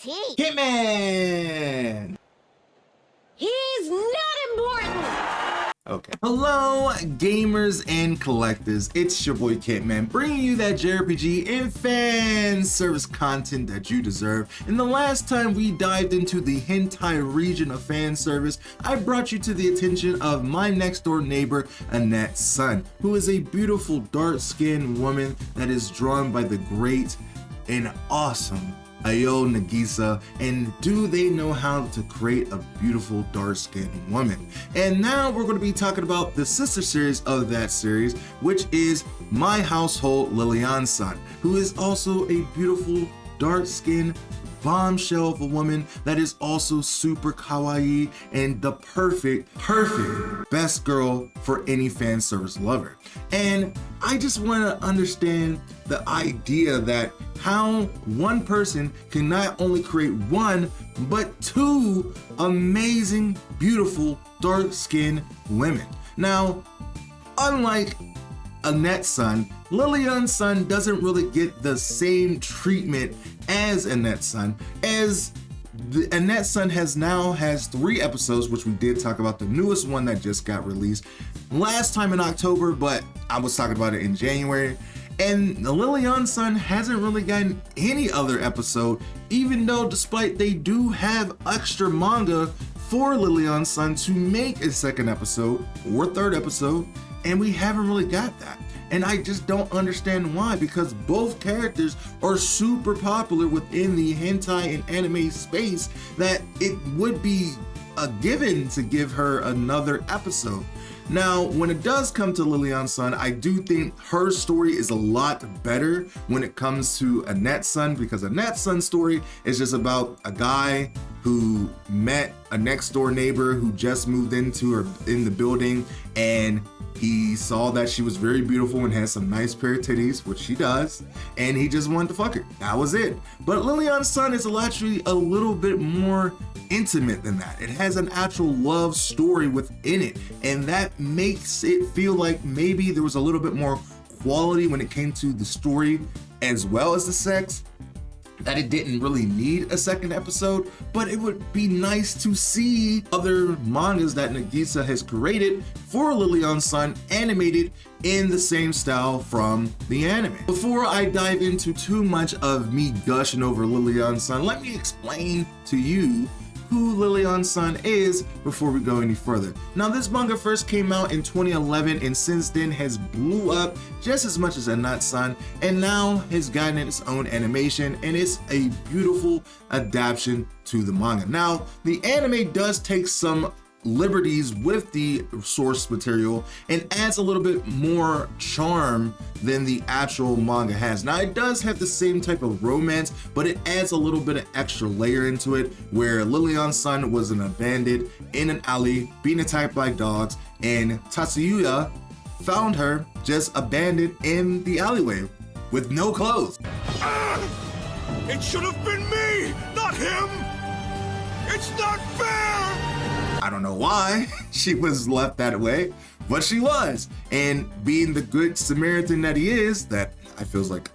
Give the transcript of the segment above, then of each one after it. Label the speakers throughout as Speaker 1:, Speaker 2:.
Speaker 1: Who's he?
Speaker 2: Kentman!
Speaker 1: He's not important!
Speaker 2: Okay. Hello, gamers and collectors. It's your boy Kentman, bringing you that JRPG and fan service content that you deserve. And the last time we dived into the hentai region of fan service, I brought you to the attention of my next door neighbor, LilianaSan, who is a beautiful dark-skinned woman that is drawn by the great and awesome Ayo Nagisa, and do they know how to create a beautiful dark-skinned woman? And now we're going to be talking about the sister series of that series, which is My Household Liliana-San, who is also a beautiful dark-skinned bombshell of a woman that is also super kawaii and the perfect best girl for any fan service lover. And I just want to understand the idea that how one person can not only create one but two amazing, beautiful, dark-skinned women. Now, unlike LilianaSan, LilianaSan doesn't really get the same treatment as LilianaSan, as LilianaSan has 3 episodes, which we did talk about the newest one that just got released last time in October, but I was talking about it in January. And LilianaSan hasn't really gotten any other episode, even though despite they do have extra manga for LilianaSan to make a second episode or third episode, and we haven't really got that. And I just don't understand why, because both characters are super popular within the hentai and anime space that it would be a given to give her another episode. Now, when it does come to LilianaSan, I do think her story is a lot better when it comes to LilianaSan, because LilianaSan's story is just about a guy who met a next door neighbor who just moved in the building, and he saw that she was very beautiful and had some nice pair of titties, which she does, and he just wanted to fuck her. That was it. But LilianaSan is actually a little bit more intimate than that. It has an actual love story within it, and that makes it feel like maybe there was a little bit more quality when it came to the story as well as the sex, that it didn't really need a second episode. But it would be nice to see other mangas that Nagisa has created for LilianaSan animated in the same style from the anime. Before I dive into too much of me gushing over LilianaSan, let me explain to you who LilianaSan is before we go any further. Now, this manga first came out in 2011 and since then has blew up just as much as LilianaSan, and now has gotten its own animation, and it's a beautiful adaptation to the manga. Now, the anime does take some liberties with the source material and adds a little bit more charm than the actual manga has. Now, it does have the same type of romance, but it adds a little bit of extra layer into it, where LilianaSan was an abandoned in an alley being attacked by dogs, and Tatsuyuya found her just abandoned in the alleyway with no clothes.
Speaker 3: It should have been me, not him! It's not fair!
Speaker 2: I don't know why she was left that way, but she was. And being the good Samaritan that he is, that I feels like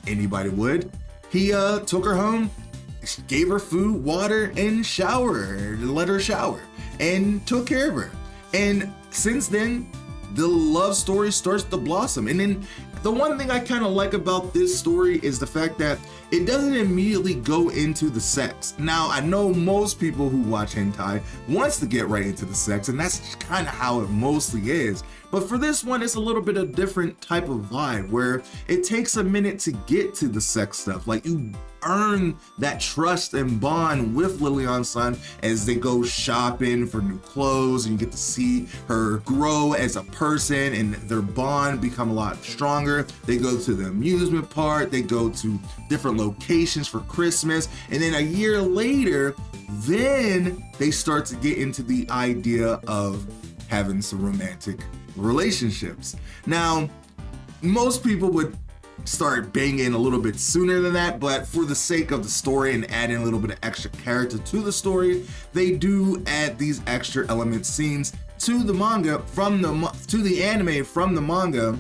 Speaker 2: anybody would, he took her home, gave her food, water, and let her shower, and took care of her. And since then, the love story starts to blossom. And then the one thing I kind of like about this story is the fact that it doesn't immediately go into the sex. Now, I know most people who watch hentai wants to get right into the sex, and that's kind of how it mostly is. But for this one, it's a little bit of different type of vibe, where it takes a minute to get to the sex stuff. Like, you earn that trust and bond with LilianaSan as they go shopping for new clothes, and you get to see her grow as a person and their bond become a lot stronger. They go to the amusement park, they go to different locations for Christmas, and then a year later, then they start to get into the idea of having some romantic relationships. Now, most people would start banging a little bit sooner than that, but for the sake of the story and adding a little bit of extra character to the story, they do add these extra element scenes to the manga to the anime from the manga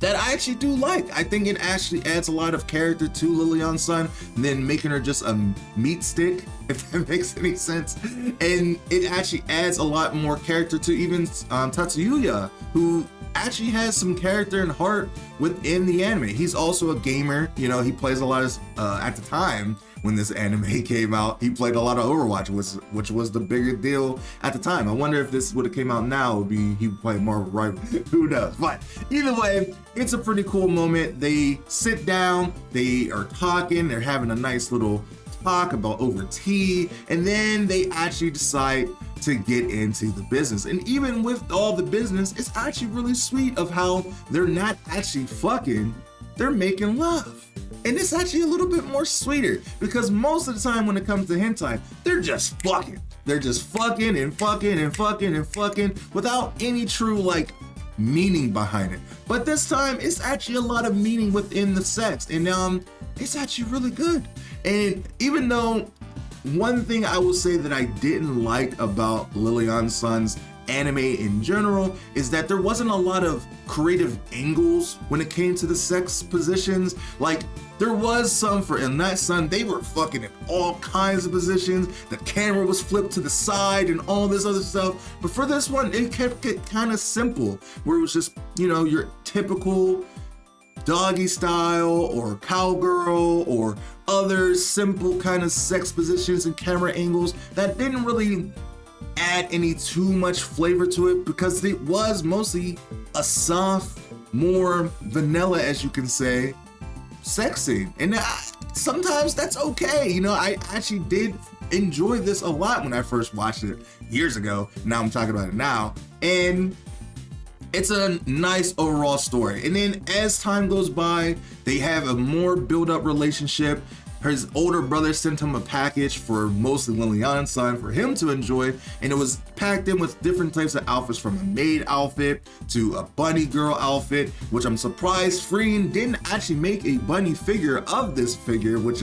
Speaker 2: that I actually do like. I think it actually adds a lot of character to Liliana-San than making her just a meat stick, if that makes any sense. And it actually adds a lot more character to even Tatsuya, who actually has some character and heart within the anime. He's also a gamer, you know, he plays a lot of, at the time when this anime came out, he played a lot of Overwatch, which was the bigger deal at the time. I wonder if this would have came out now, he would play more right. Who knows? But either way, it's a pretty cool moment. They sit down, they are talking, they're having a nice little talk about over tea, and then they actually decide to get into the business. And even with all the business, it's actually really sweet of how they're not actually fucking, they're making love. And it's actually a little bit more sweeter, because most of the time when it comes to hentai, they're just fucking. They're just fucking and fucking and fucking and fucking without any true like meaning behind it. But this time it's actually a lot of meaning within the sex, and it's actually really good. And even though one thing I will say that I didn't like about Liliana-san's anime in general is that there wasn't a lot of creative angles when it came to the sex positions. Like, there was some for LilianaSan, they were fucking in all kinds of positions. The camera was flipped to the side and all this other stuff. But for this one, it kept it kind of simple, where it was just, you know, your typical doggy style or cowgirl or other simple kind of sex positions and camera angles that didn't really add any too much flavor to it, because it was mostly a soft, more vanilla, as you can say, sex scene. And sometimes that's okay. You know, I actually did enjoy this a lot when I first watched it years ago. Now I'm talking about it now. And it's a nice overall story. And then as time goes by, they have a more build-up relationship. His older brother sent him a package for mostly Liliana-san for him to enjoy, and it was packed in with different types of outfits, from a maid outfit to a bunny girl outfit, which I'm surprised Freen didn't actually make a bunny figure of this figure, which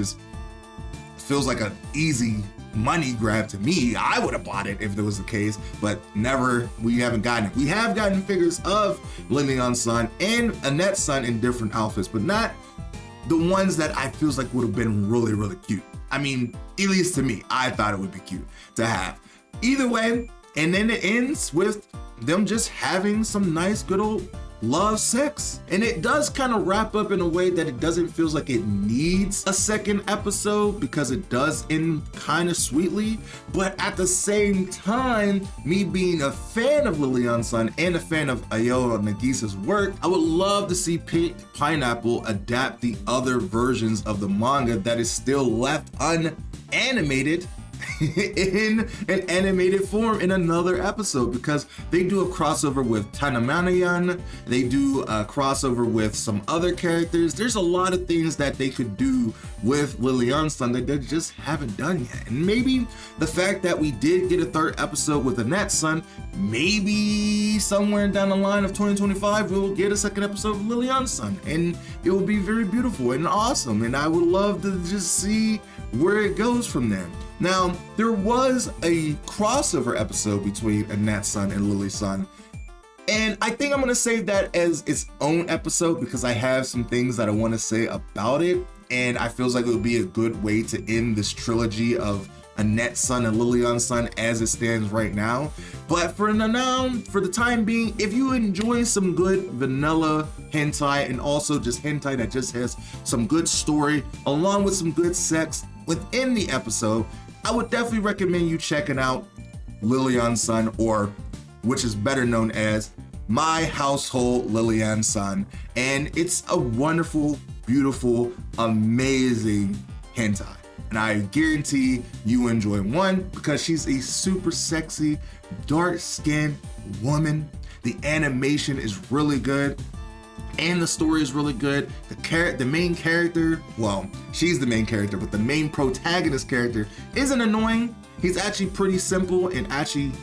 Speaker 2: feels like an easy money grab to me. I would have bought it if that was the case, but never, we haven't gotten it. We have gotten figures of Liliana-san and Annette-san in different outfits, but not the ones that I feels like would have been really, really cute. I mean, at least to me, I thought it would be cute to have. Either way, and then it ends with them just having some nice, good old love sex. And it does kind of wrap up in a way that it doesn't feel like it needs a second episode, because it does end kind of sweetly. But at the same time, me being a fan of Liliana-san and a fan of Ayo Nagisa's work, I would love to see Pineapple adapt the other versions of the manga that is still left unanimated in an animated form in another episode, because they do a crossover with Tanamanayan, they do a crossover with some other characters. There's a lot of things that they could do with Liliana-san that they just haven't done yet. And maybe the fact that we did get a third episode with Annette-san, maybe somewhere down the line of 2025 we'll get a second episode of Liliana-san, and it will be very beautiful and awesome, and I would love to just see where it goes from there. Now, there was a crossover episode between Annette-san and Lily-san, and I think I'm gonna save that as its own episode, because I have some things that I want to say about it, and I feels like it would be a good way to end this trilogy of Annette-san and Liliana-san as it stands right now. But for now, for the time being, if you enjoy some good vanilla hentai, and also just hentai that just has some good story along with some good sex within the episode, I would definitely recommend you checking out Liliana-san, or which is better known as My Household Liliana-san. And it's a wonderful, beautiful, amazing hentai. And I guarantee you enjoy one, because she's a super sexy, dark-skinned woman. The animation is really good, and the story is really good. The main character, well, she's the main character, but the main protagonist character isn't annoying. He's actually pretty simple and actually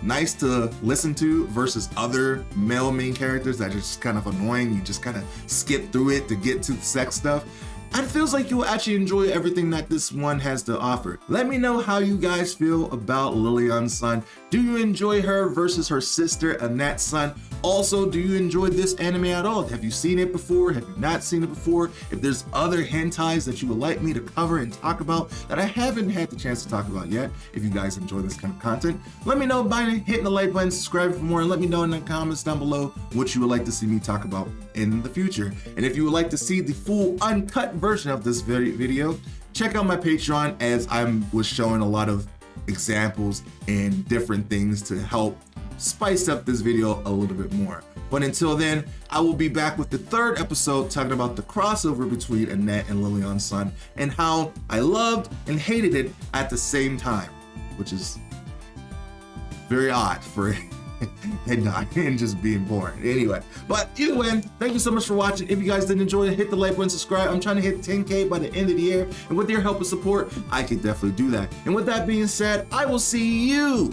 Speaker 2: nice to listen to, versus other male main characters that are just kind of annoying. You just kind of skip through it to get to the sex stuff. it feels like you'll actually enjoy everything that this one has to offer. Let me know how you guys feel about Liliana-San. Do you enjoy her versus her sister, Annette-san? Also, do you enjoy this anime at all? Have you seen it before? Have you not seen it before? If there's other hentais that you would like me to cover and talk about that I haven't had the chance to talk about yet, if you guys enjoy this kind of content, let me know by hitting the like button, subscribe for more, and let me know in the comments down below what you would like to see me talk about in the future. And if you would like to see the full uncut version of this video, check out my Patreon, as I was showing a lot of examples and different things to help spice up this video a little bit more. But until then, I will be back with the third episode talking about the crossover between Annette and Liliana-San and how I loved and hated it at the same time, which is very odd for and just being boring. Anyway, but either way, thank you so much for watching. If you guys did enjoy it, hit the like button, subscribe. I'm trying to hit 10K by the end of the year, and with your help and support, I can definitely do that. And with that being said, I will see you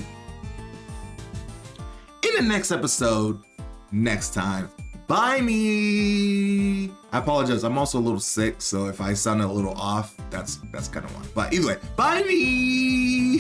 Speaker 2: in the next episode next time. Bye me. I apologize, I'm also a little sick, so if I sound a little off, that's kind of why. But either way, bye me.